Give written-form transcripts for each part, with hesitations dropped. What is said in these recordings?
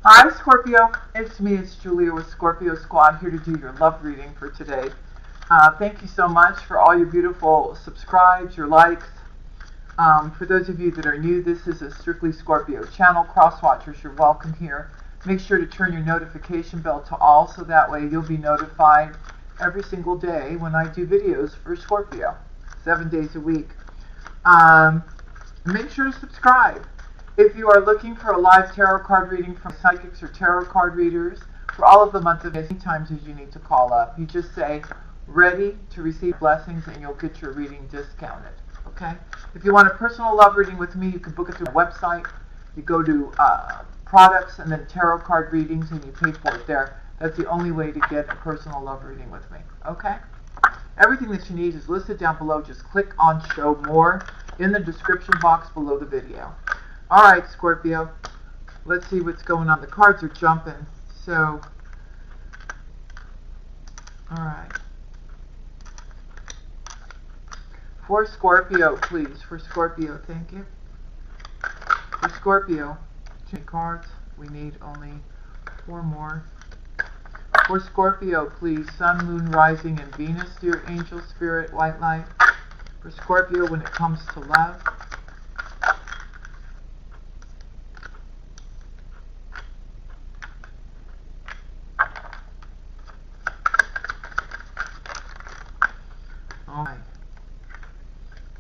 Hi Scorpio, it's me, it's Julia with Scorpio Squad here to do your love reading for today. Thank you so much for all your beautiful subscribes, your likes. For those of you that are new, this is a strictly Scorpio channel. Cross watchers, you're welcome here. Make sure to turn your notification bell to all so that way you'll be notified every single day when I do videos for Scorpio, 7 days a week. Make sure to subscribe. If you are looking for a live tarot card reading from psychics or tarot card readers for all of the month of May, times as you need to call up, you just say ready to receive blessings and you'll get your reading discounted. Okay? If you want a personal love reading with me, you can book it through my website. You go to products and then tarot card readings and you pay for it there. That's the only way to get a personal love reading with me. Okay? Everything that you need is listed down below. Just click on show more in the description box below the video. Alright, Scorpio, let's see what's going on. The cards are jumping, so, alright. For Scorpio, please. For Scorpio, thank you. For Scorpio, 2 cards. We need only 4 more. For Scorpio, please. Sun, Moon, Rising, and Venus, dear angel, spirit, white light. For Scorpio, when it comes to love.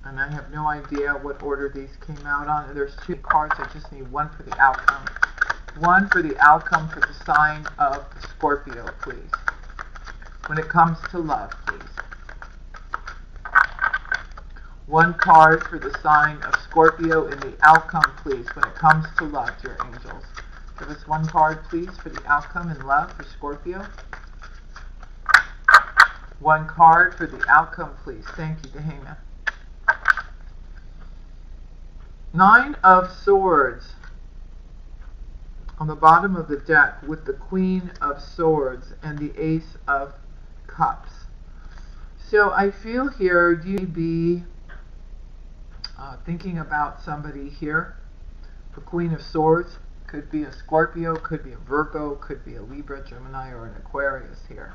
And I have no idea what order these came out on. There's 2 cards. I just need 1 for the outcome. 1 for the outcome for the sign of Scorpio, please. When it comes to love, please. 1 card for the sign of Scorpio in the outcome, please. When it comes to love, dear angels. Give us 1 card, please, for the outcome in love for Scorpio. 1 card for the outcome, please. Thank you, the Hangman. 9 of Swords on the bottom of the deck with the Queen of Swords and the Ace of Cups. So I feel here you may be thinking about somebody here. The Queen of Swords could be a Scorpio, could be a Virgo, could be a Libra, Gemini, or an Aquarius here.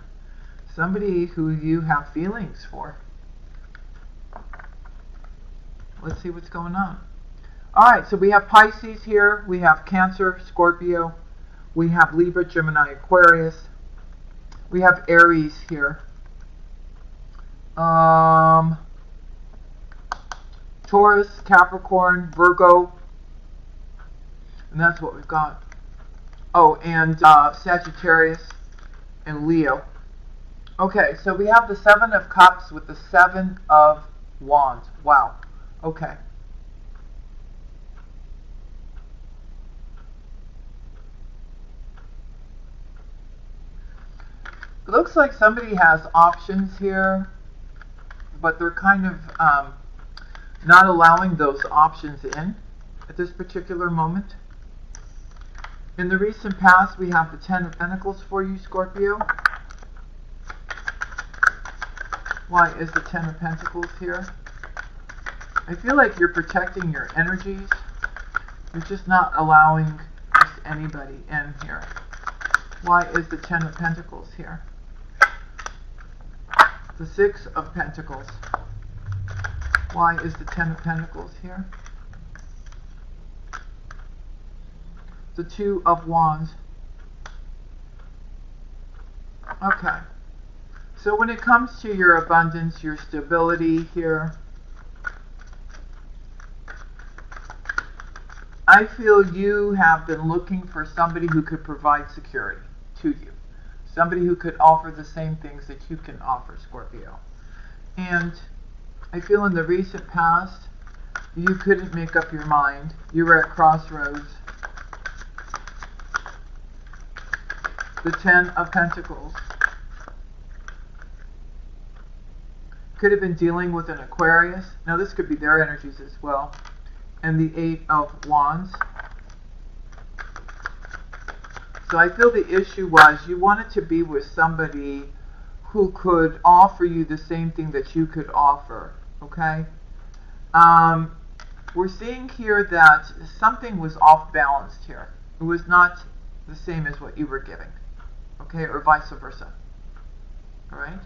Somebody who you have feelings for. Let's see what's going on. Alright, so we have Pisces here, we have Cancer, Scorpio, we have Libra, Gemini, Aquarius, we have Aries here, Taurus, Capricorn, Virgo, and that's what we've got. Oh, and Sagittarius and Leo. Okay, so we have the 7 of Cups with the 7 of Wands. Wow. Okay. It looks like somebody has options here, but they're kind of not allowing those options in at this particular moment. In the recent past, we have the 10 of Pentacles for you, Scorpio. Why is the 10 of Pentacles here? I feel like you're protecting your energies. You're just not allowing just anybody in here. Why is the 10 of Pentacles here? The 6 of Pentacles. Why is the 10 of Pentacles here? The 2 of Wands. Okay. So when it comes to your abundance, your stability here, I feel you have been looking for somebody who could provide security to you. Somebody who could offer the same things that you can offer, Scorpio. And I feel in the recent past, you couldn't make up your mind. You were at crossroads. The 10 of Pentacles. Could have been dealing with an Aquarius. Now this could be their energies as well. And the 8 of Wands. So I feel the issue was you wanted to be with somebody who could offer you the same thing that you could offer. Okay? We're seeing here that something was off balanced here. It was not the same as what you were giving. Okay, or vice versa. Alright?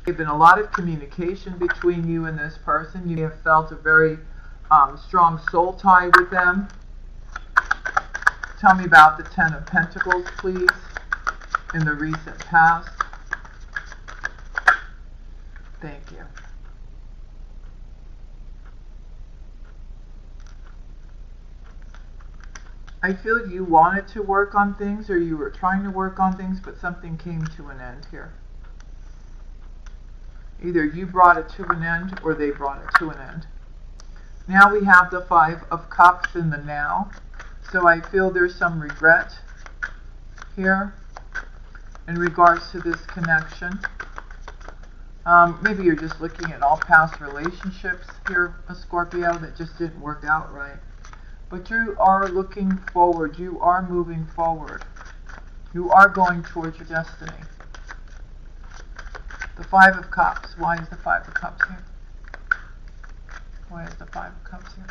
There's been a lot of communication between you and this person. You have felt a very strong soul tie with them. Tell me about the Ten of Pentacles, please, in the recent past. Thank you. I feel you wanted to work on things, or you were trying to work on things, but something came to an end here. Either you brought it to an end, or they brought it to an end. Now we have the Five of Cups in the now. So I feel there's some regret here in regards to this connection. Maybe you're just looking at all past relationships here, a Scorpio, that just didn't work out right. But you are looking forward. You are moving forward. You are going towards your destiny. The Five of Cups. Why is the Five of Cups here? Why is the Five of Cups here?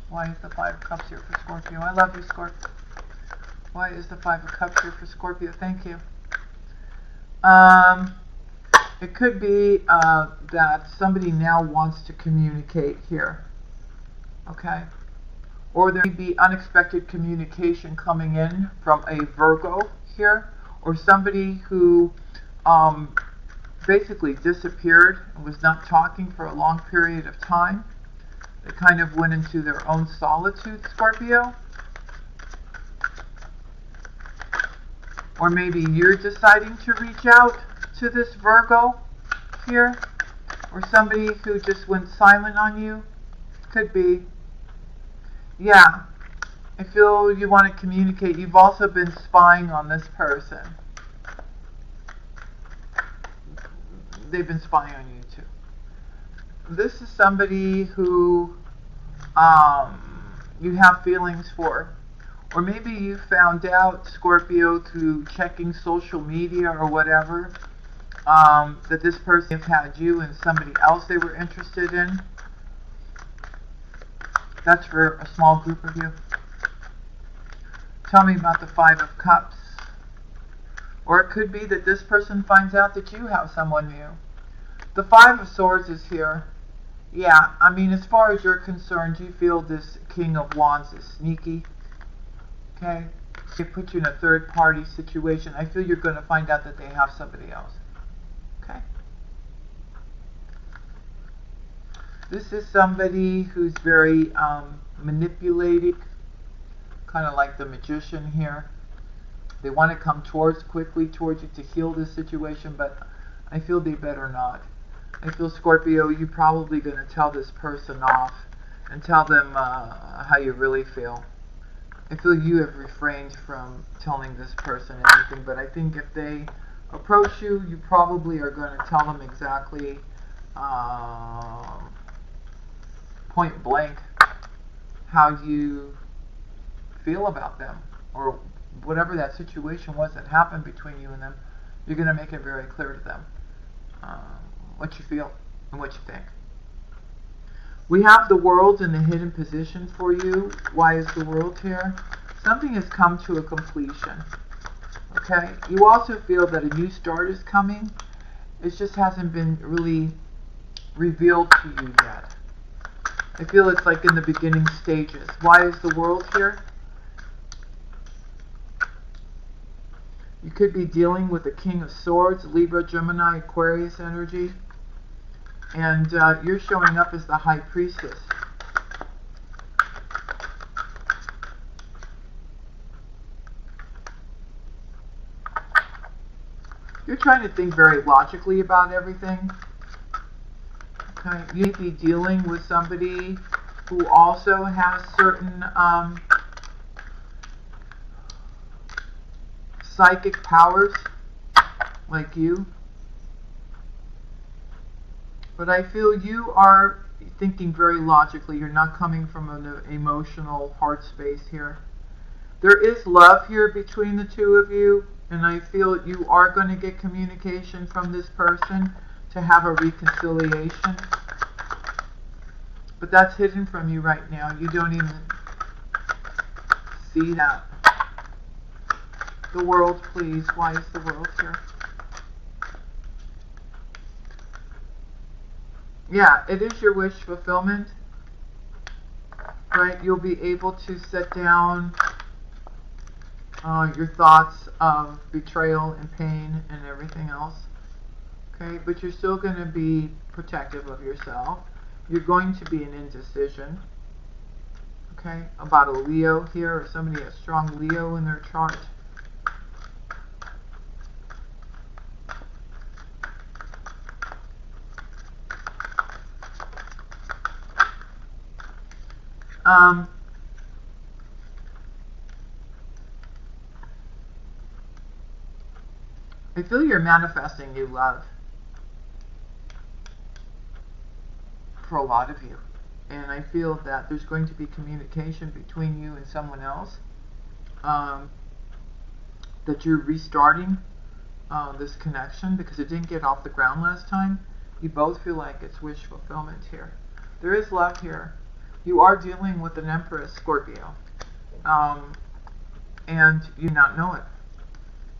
Why is the Five of Cups here for Scorpio? I love you, Scorpio. Why is the Five of Cups here for Scorpio? Thank you. It could be that somebody now wants to communicate here. Okay? Or there may be unexpected communication coming in from a Virgo here. Or somebody who basically disappeared and was not talking for a long period of time. They kind of went into their own solitude, Scorpio. Or maybe you're deciding to reach out to this Virgo here. Or somebody who just went silent on you. Could be. Yeah. I feel you want to communicate. You've also been spying on this person. They've been spying on you too. This is somebody who you have feelings for. Or maybe you found out, Scorpio, through checking social media or whatever, that this person had you and somebody else they were interested in. That's for a small group of you. Tell me about the Five of Cups. Or it could be that this person finds out that you have someone new. The Five of Swords is here. Yeah, I mean, as far as you're concerned, you feel this King of Wands is sneaky. Okay? They put you in a third-party situation. I feel you're going to find out that they have somebody else. Okay? This is somebody who's very manipulated, kind of like the magician here. They want to come quickly towards you to heal this situation, but I feel they better not. I feel, Scorpio, you're probably going to tell this person off and tell them how you really feel. I feel you have refrained from telling this person anything, but I think if they approach you, you probably are going to tell them exactly, point blank, how you feel about them, or whatever that situation was that happened between you and them. You're going to make it very clear to them what you feel and what you think. We have the World in the hidden position for you. Why is the World here? Something has come to a completion. Okay? You also feel that a new start is coming. It just hasn't been really revealed to you yet. I feel it's like in the beginning stages. Why is the World here? You could be dealing with the King of Swords, Libra, Gemini, Aquarius energy. And you're showing up as the High Priestess. You're trying to think very logically about everything. Okay. You may be dealing with somebody who also has certain psychic powers, like you. But I feel you are thinking very logically. You're not coming from an emotional heart space here. There is love here between the two of you, and I feel you are going to get communication from this person to have a reconciliation. But that's hidden from you right now. You don't even see that. The world, please. Why is the world here? Yeah, it is your wish fulfillment. Right? You'll be able to set down your thoughts of betrayal and pain and everything else. Okay? But you're still going to be protective of yourself. You're going to be an indecision. Okay? About a Leo here, or somebody has strong Leo in their chart. I feel you're manifesting new love for a lot of you. And I feel that there's going to be communication between you and someone else. That you're restarting this connection because it didn't get off the ground last time. You both feel like it's wish fulfillment here. There is love here. You are dealing with an Empress, Scorpio. And you not know it.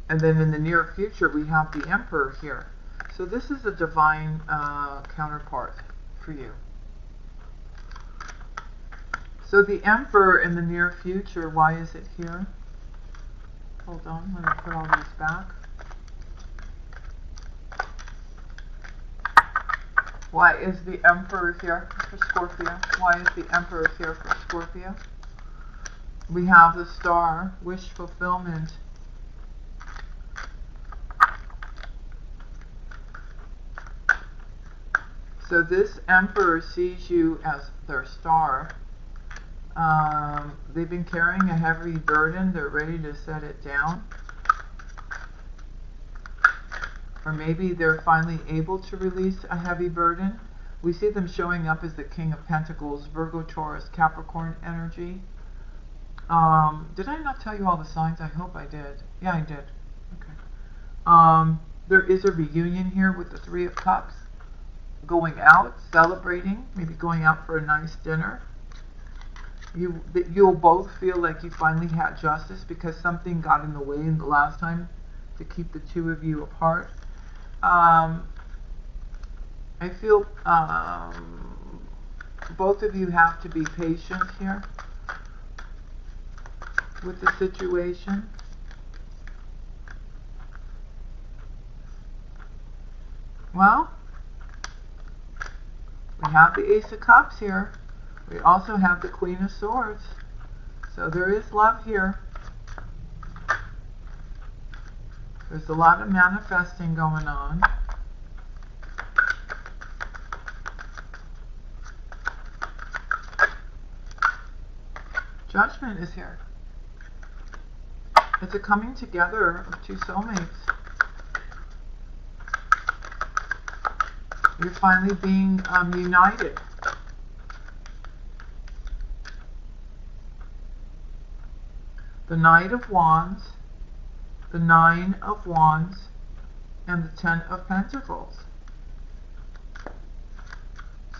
And then in the near future, we have the Emperor here. So this is a divine counterpart for you. So the Emperor in the near future, why is it here? Hold on, let me put all these back. Why is the Emperor here for Scorpio? Why is the Emperor here for Scorpio? We have the Star, wish fulfillment. So this Emperor sees you as their star. They've been carrying a heavy burden. They're ready to set it down. Or maybe they're finally able to release a heavy burden. We see them showing up as the King of Pentacles, Virgo, Taurus, Capricorn energy. Did I not tell you all the signs? I hope I did. Yeah, I did. Okay. There is a reunion here with the Three of Cups. Going out, celebrating, maybe going out for a nice dinner. You'll both feel like you finally had justice because something got in the way in the last time to keep the two of you apart. I feel both of you have to be patient here with the situation. Well, we have the Ace of Cups here. We also have the Queen of Swords. So there is love here. There's a lot of manifesting going on. Judgment is here. It's a coming together of two soulmates. You're finally being united. The Knight of Wands, the Nine of Wands, and the Ten of Pentacles.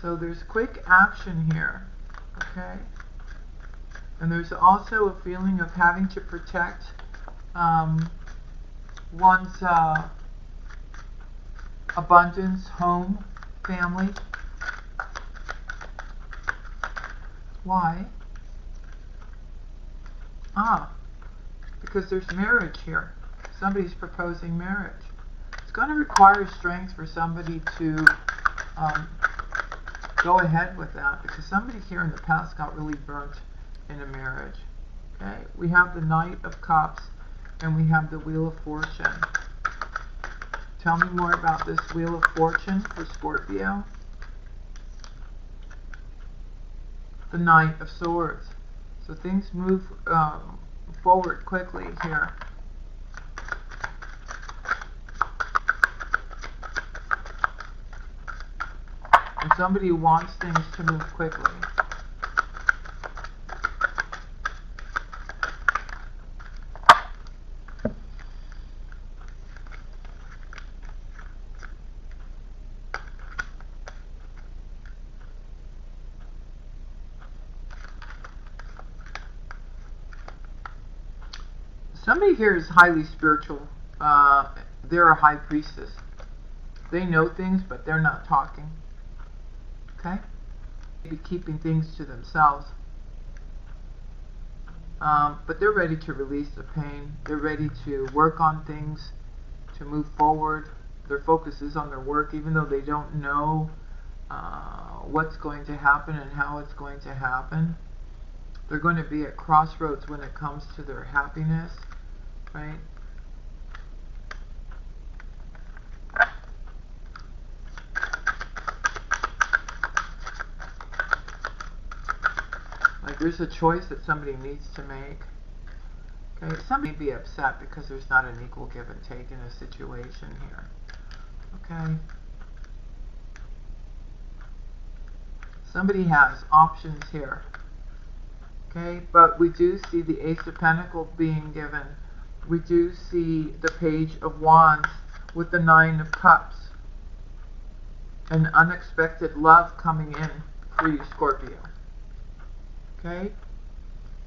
So there's quick action here, okay? And there's also a feeling of having to protect one's abundance, home, family. Why? Because there's marriage here. Somebody's proposing marriage. It's going to require strength for somebody to go ahead with that, because somebody here in the past got really burnt in a marriage. Okay, we have the Knight of Cups and we have the Wheel of Fortune. Tell me more about this Wheel of Fortune for Scorpio. The Knight of Swords. So things move forward quickly here. And somebody wants things to move quickly. Somebody here is highly spiritual. They're a high priestess. They know things, but they're not talking. Okay? Maybe keeping things to themselves. But they're ready to release the pain. They're ready to work on things, to move forward. Their focus is on their work, even though they don't know what's going to happen and how it's going to happen. They're going to be at crossroads when it comes to their happiness, right? Like there's a choice that somebody needs to make. Okay, somebody may be upset because there's not an equal give and take in a situation here. Okay. Somebody has options here. Okay, but we do see the Ace of Pentacles being given. We do see the Page of Wands with the Nine of Cups. An unexpected love coming in for you, Scorpio. Okay?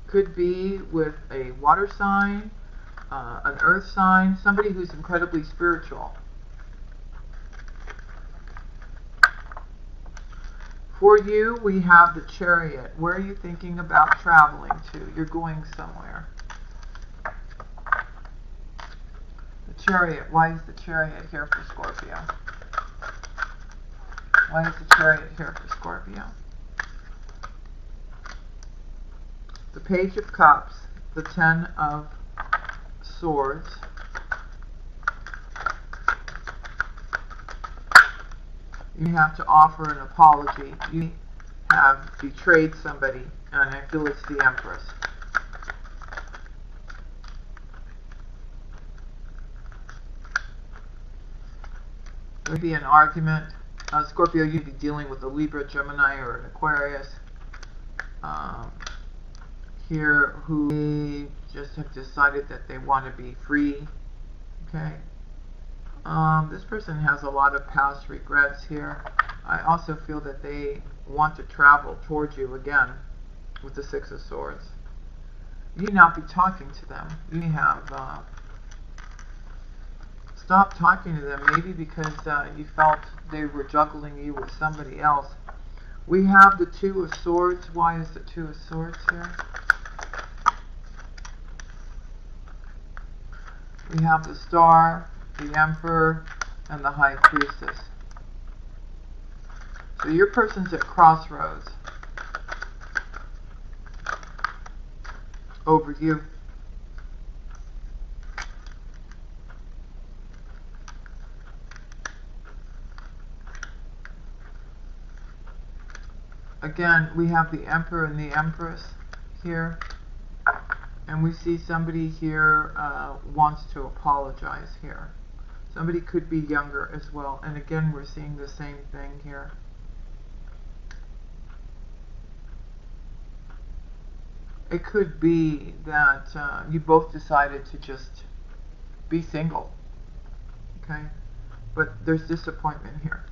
Could be with a water sign, an earth sign, somebody who's incredibly spiritual. For you, we have the Chariot. Where are you thinking about traveling to? You're going somewhere. The Chariot. Why is the Chariot here for Scorpio? Why is the Chariot here for Scorpio? The Page of Cups, the Ten of Swords, you have to offer an apology. You have betrayed somebody, and I feel it's the Empress. There would be an argument. Scorpio, you'd be dealing with a Libra, Gemini, or an Aquarius. Here, who just have decided that they want to be free. Okay. This person has a lot of past regrets here. I also feel that they want to travel towards you again with the Six of Swords. You may not be talking to them. You may have stopped talking to them, maybe because you felt they were juggling you with somebody else. We have the Two of Swords. Why is the Two of Swords here? We have the Star, the Emperor, and the High Priestess. So your person's at crossroads over you. Again, we have the Emperor and the Empress here. And we see somebody here wants to apologize here. Somebody could be younger as well. And again, we're seeing the same thing here. It could be that you both decided to just be single. Okay? But there's disappointment here.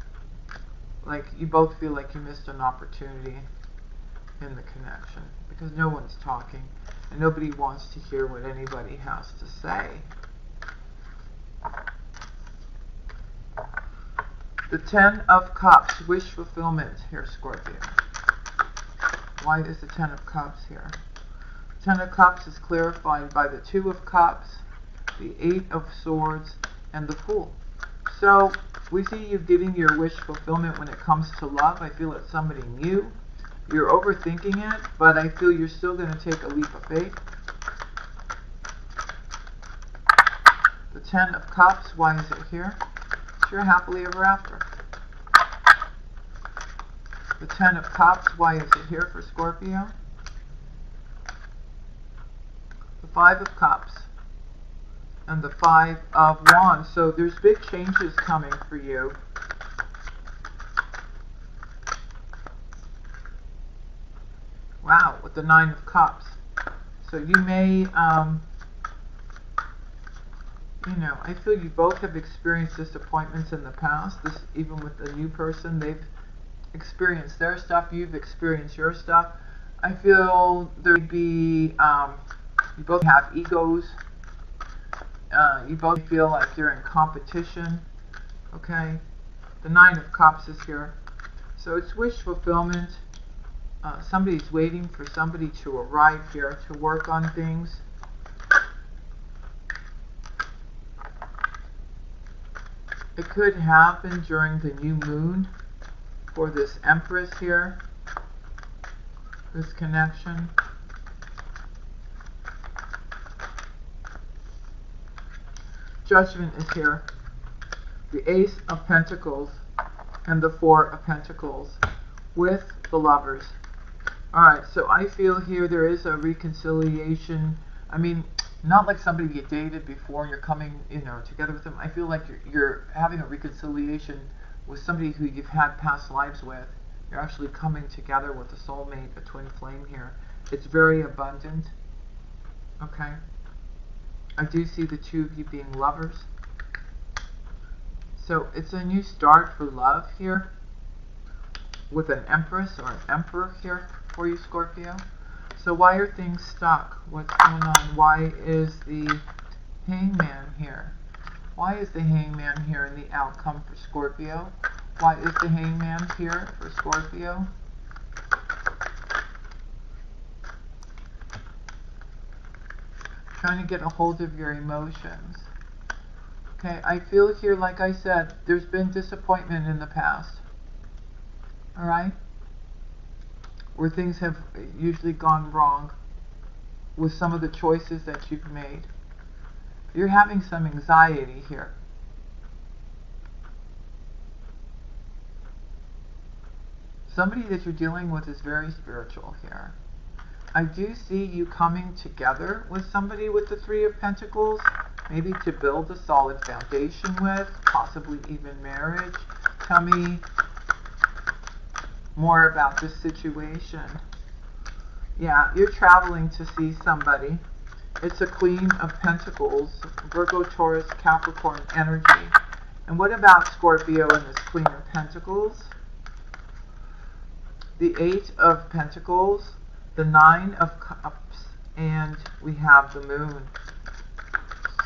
Like, you both feel like you missed an opportunity in the connection. Because no one's talking. And nobody wants to hear what anybody has to say. The Ten of Cups, wish fulfillment here, Scorpio. Why is the Ten of Cups here? The Ten of Cups is clarified by the Two of Cups, the Eight of Swords, and the Fool. So, we see you getting your wish fulfillment when it comes to love. I feel it's somebody new. You're overthinking it, but I feel you're still going to take a leap of faith. The Ten of Cups, why is it here? It's your happily ever after. The Ten of Cups, why is it here for Scorpio? The Five of Cups and the Five of Wands. So there's big changes coming for you. Wow, with the Nine of Cups. So you may, I feel you both have experienced disappointments in the past. This, even with the new person, they've experienced their stuff, you've experienced your stuff. I feel there'd be, you both have egos, You both feel like you're in competition. Okay? The Nine of Cups is here. So it's wish fulfillment. Somebody's waiting for somebody to arrive here to work on things. It could happen during the new moon for this Empress here. This connection. Judgment is here. The Ace of Pentacles and the Four of Pentacles with the Lovers. Alright, so I feel here there is a reconciliation. I mean, not like somebody you dated before and you're coming, together with them. I feel like you're having a reconciliation with somebody who you've had past lives with. You're actually coming together with a soulmate, a twin flame here. It's very abundant. Okay? I do see the two of you being lovers. So it's a new start for love here with an Empress or an Emperor here for you, Scorpio. So why are things stuck? What's going on? Why is the Hangman here? Why is the Hangman here in the outcome for Scorpio? Why is the Hangman here for Scorpio? Trying to get a hold of your emotions. Okay, I feel here, like I said, there's been disappointment in the past. Alright? Where things have usually gone wrong with some of the choices that you've made. You're having some anxiety here. Somebody that you're dealing with is very spiritual here. I do see you coming together with somebody with the Three of Pentacles, maybe to build a solid foundation with, possibly even marriage. Tell me more about this situation. Yeah, you're traveling to see somebody. It's a Queen of Pentacles, Virgo, Taurus, Capricorn energy. And what about Scorpio and this Queen of Pentacles? The Eight of Pentacles, the Nine of Cups, and we have the Moon.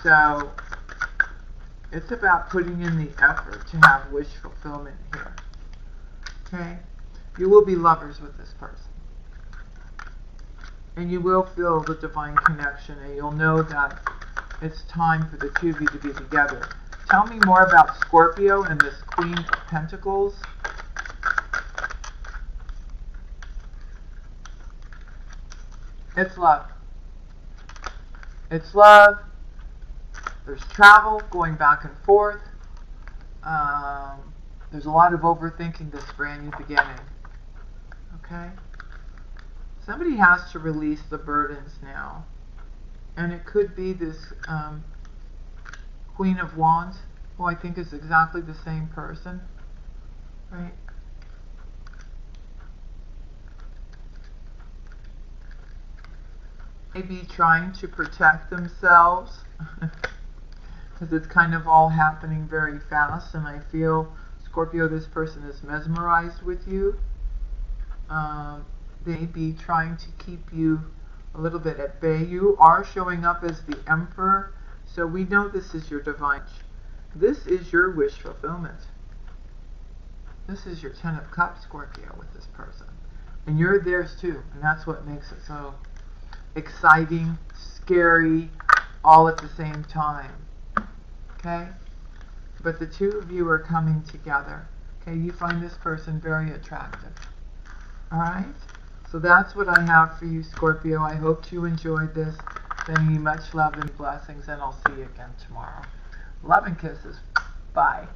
So it's about putting in the effort to have wish fulfillment here. Okay? You will be lovers with this person. And you will feel the divine connection, and you'll know that it's time for the two of you to be together. Tell me more about Scorpio and this Queen of Pentacles. It's love. It's love. There's travel going back and forth. There's a lot of overthinking this brand new beginning. Okay? Somebody has to release the burdens now. And it could be this Queen of Wands, who I think is exactly the same person. Right? Maybe trying to protect themselves. Because it's kind of all happening very fast. And I feel, Scorpio, this person is mesmerized with you. They may be trying to keep you a little bit at bay. You are showing up as the Emperor, so we know this is your divine. This is your wish fulfillment. This is your Ten of Cups, Scorpio, with this person. And you're theirs too, and that's what makes it so exciting, scary, all at the same time. Okay? But the two of you are coming together. Okay? You find this person very attractive. Alright? So that's what I have for you, Scorpio. I hope you enjoyed this. Sending you much love and blessings, and I'll see you again tomorrow. Love and kisses. Bye.